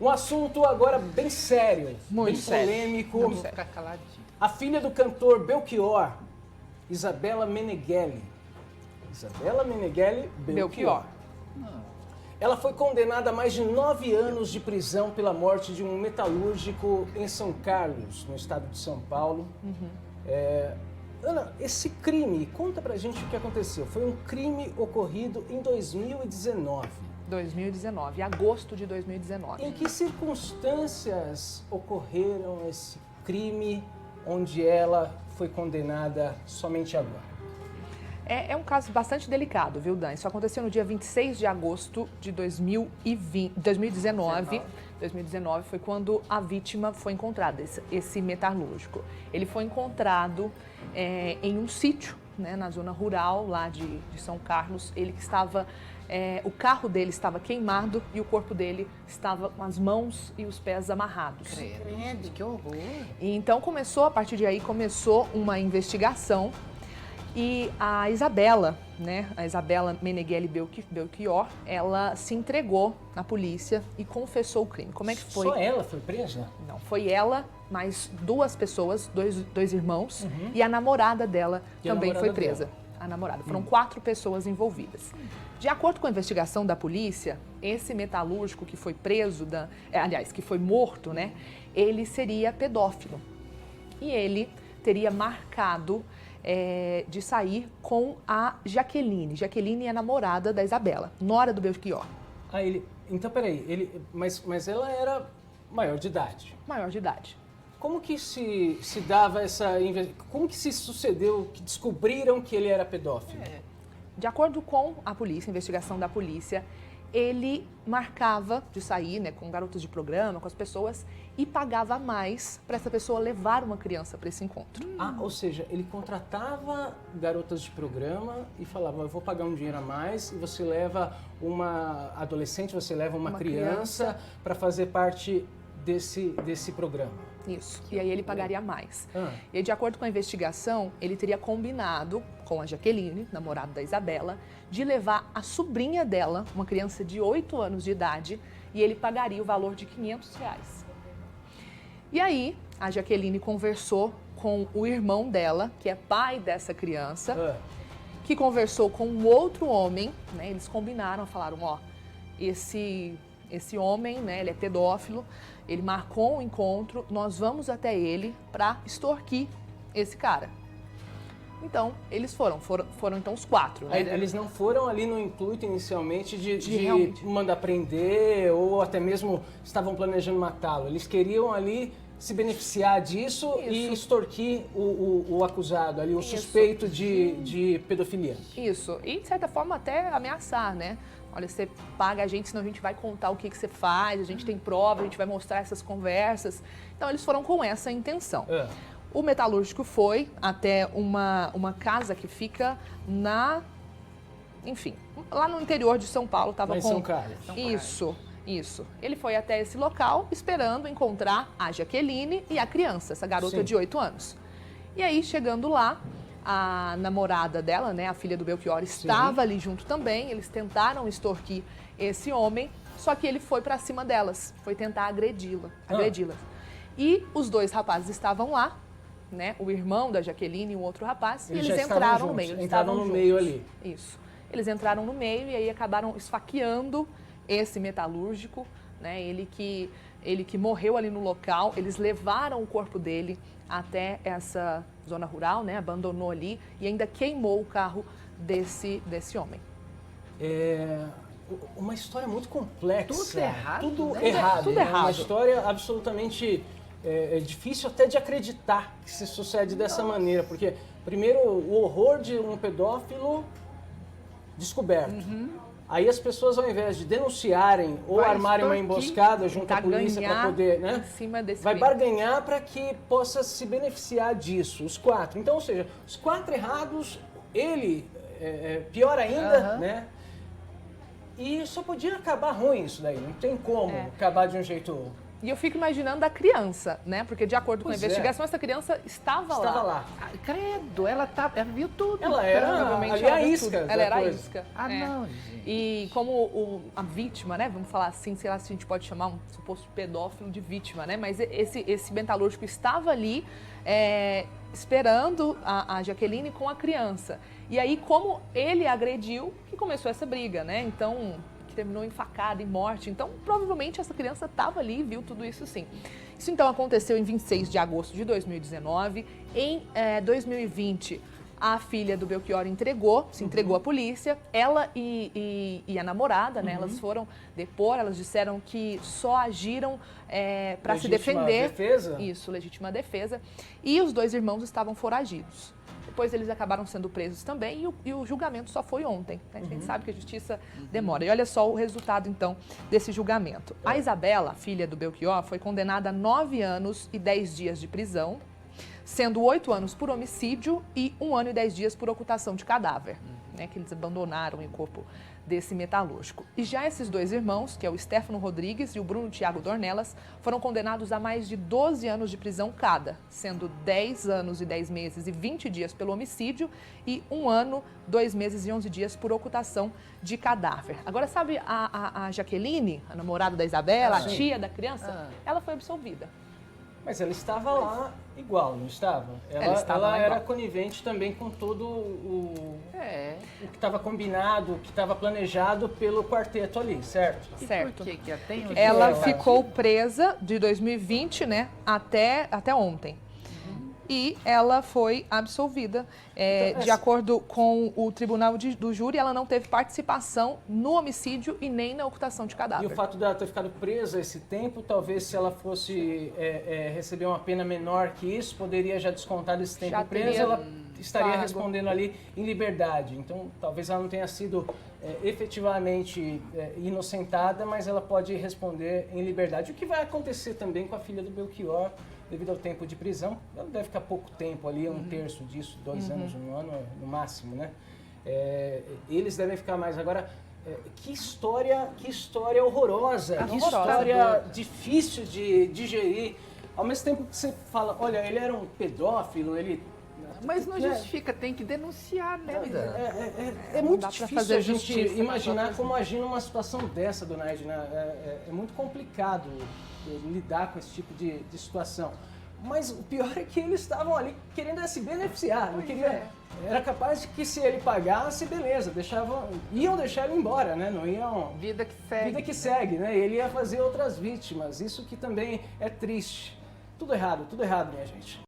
Um assunto agora bem sério, Muito bem sério. polêmico. Muito Ficar caladinho. A filha do cantor Belchior, Isabela Meneghelli. Isabela Meneghelli Belchior. Ela foi condenada a mais de 9 anos de prisão pela morte de um metalúrgico em São Carlos, no estado de São Paulo. Ana, esse crime, conta pra gente o que aconteceu. Foi um crime ocorrido em 2019. 2019, agosto de 2019. Em que circunstâncias ocorreram esse crime onde ela foi condenada somente agora? É um caso bastante delicado, viu, Dan? Isso aconteceu no dia 26 de agosto de 2019. 2019 foi quando a vítima foi encontrada, esse metalúrgico. Ele foi encontrado em um sítio, né, na zona rural lá de São Carlos. Ele que estava, o carro dele estava queimado e o corpo dele estava com as mãos e os pés amarrados. Credo, que horror. E então a partir de aí começou uma investigação. E a Isabela, né, a Isabela Meneghelli Belchior, ela se entregou à polícia e confessou o crime. Como é que foi? Só ela foi presa? Não, foi ela, mais duas pessoas, dois irmãos, e a namorada dela também foi presa. A namorada. Foram 4 pessoas envolvidas. De acordo com a investigação da polícia, esse metalúrgico que foi preso, que foi morto, né, ele seria pedófilo. E ele teria marcado de sair com a Jaqueline. Jaqueline é a namorada da Isabela, nora do Belchior. Então, peraí, mas ela era maior de idade. Maior de idade. Como que se dava como que se sucedeu, que descobriram que ele era pedófilo? De acordo com a polícia, a investigação da polícia, ele marcava de sair, né, com garotos de programa, com as pessoas, e pagava mais para essa pessoa levar uma criança para esse encontro. Ou seja, ele contratava garotas de programa e falava, eu vou pagar um dinheiro a mais e você leva uma adolescente, você leva uma criança para fazer parte desse programa. Isso, e aí ele pagaria mais. E aí, de acordo com a investigação, ele teria combinado com a Jaqueline, namorada da Isabela, de levar a sobrinha dela, uma criança de 8 anos de idade, e ele pagaria o valor de R$500. E aí, a Jaqueline conversou com o irmão dela, que é pai dessa criança, que conversou com um outro homem, né? Eles combinaram, falaram, esse homem, né, ele é pedófilo, ele marcou um encontro, nós vamos até ele para extorquir esse cara. Então, eles foram então os 4, né? Eles não foram ali no intuito inicialmente de realmente mandar prender ou até mesmo estavam planejando matá-lo. Eles queriam ali se beneficiar disso e extorquir o acusado ali, o suspeito de pedofilia. Isso, e de certa forma até ameaçar, né? Olha, você paga a gente, senão a gente vai contar o que você faz, a gente tem prova, a gente vai mostrar essas conversas. Então, eles foram com essa intenção. O metalúrgico foi até uma casa que fica lá no interior de São Paulo. Tava em São Carlos. Isso. Ele foi até esse local esperando encontrar a Jaqueline e a criança, essa garota de 8 anos. E aí, chegando lá, a namorada dela, né, a filha do Belchior, estava ali junto também. Eles tentaram extorquir esse homem, só que ele foi para cima delas, foi tentar agredi-las. E os 2 rapazes estavam lá, né, o irmão da Jaqueline e o outro rapaz, e eles entraram no meio. Entraram no meio ali. Isso. Eles entraram no meio e aí acabaram esfaqueando esse metalúrgico, né, ele que morreu ali no local. Eles levaram o corpo dele até essa zona rural, né, abandonou ali e ainda queimou o carro desse homem. Uma história muito complexa. Tudo errado. Tudo né? errado. Tudo errado. Uma história absolutamente difícil até de acreditar que se sucede dessa maneira. Porque, primeiro, o horror de um pedófilo descoberto. Aí as pessoas, ao invés de denunciarem ou armarem uma emboscada junto à polícia para poder, né, vai barganhar para que possa se beneficiar disso, os 4. Então, ou seja, os 4 errados, ele, pior ainda, né? E só podia acabar ruim isso daí, não tem como acabar de um jeito E eu fico imaginando a criança, né? Porque de acordo com a Pois investigação, essa criança estava lá. Ah, credo, ela viu tudo. Ela era Provavelmente ali ela a viu isca tudo. da Ela era a coisa. isca. Ah, é. não, gente. E como a vítima, né? Vamos falar assim, sei lá se a gente pode chamar um suposto pedófilo de vítima, né? Mas esse metalúrgico estava ali esperando a Jaqueline com a criança. E aí, como ele agrediu, que começou essa briga, né? Então, que terminou em facada, em morte. Então, provavelmente essa criança estava ali e viu tudo isso sim. Isso então aconteceu em 26 de agosto de 2019. Em 2020, a filha do Belchior se entregou à polícia. Ela e a namorada, né? Elas foram depor, elas disseram que só agiram para se defender. Legítima defesa? Isso, legítima defesa. E os 2 irmãos estavam foragidos. Depois eles acabaram sendo presos também e o julgamento só foi ontem. Né? A gente sabe que a justiça demora. E olha só o resultado, então, desse julgamento. A Isabela, filha do Belchior, foi condenada a 9 anos e 10 dias de prisão, sendo 8 anos por homicídio e 1 ano e 10 dias por ocultação de cadáver, né, que eles abandonaram o corpo desse metalúrgico. E já esses 2 irmãos, que é o Stefano Rodrigues e o Bruno Thiago Dornelas, foram condenados a mais de 12 anos de prisão cada, sendo 10 anos e 10 meses e 20 dias pelo homicídio e 1 ano, 2 meses e 11 dias por ocultação de cadáver. Agora, sabe a Jaqueline, a namorada da Isabela, a tia da criança? Ela foi absolvida. Mas ela estava lá igual, não estava? Ela era igual. conivente também com todo o que estava combinado, o que estava planejado pelo quarteto ali, certo? E Certo. por que tem um Ela ela ficou presa de 2020, né, até ontem. E ela foi absolvida. Então, De acordo com o tribunal do júri, ela não teve participação no homicídio e nem na ocultação de E cadáver. o fato dela ter ficado presa esse tempo, talvez se ela fosse receber uma pena menor que isso, poderia já descontar desse tempo Já presa, teria ela estaria pago. respondendo ali em liberdade. Então, talvez ela não tenha sido efetivamente inocentada, mas ela pode responder em liberdade. O que vai acontecer também com a filha do Belchior, devido ao tempo de prisão. Ela deve ficar pouco tempo ali, 1/3 disso, 2 anos, 1 ano no máximo, né? Eles devem ficar mais. Agora, que história horrorosa, que história difícil de digerir. Ao mesmo tempo que você fala, olha, ele era um pedófilo, ele... Mas não justifica, tem que denunciar, né? É muito dá pra difícil fazer a gente justiça imaginar como agir numa situação dessa, dona Edna. É muito complicado lidar com esse tipo de situação. Mas o pior é que eles estavam ali querendo se beneficiar. Não queria, era capaz de que se ele pagasse, beleza, iam deixar ele embora, né? Não iam... Vida que segue. Vida que segue, né? Ele ia fazer outras vítimas. Isso que também é triste. Tudo errado, minha gente.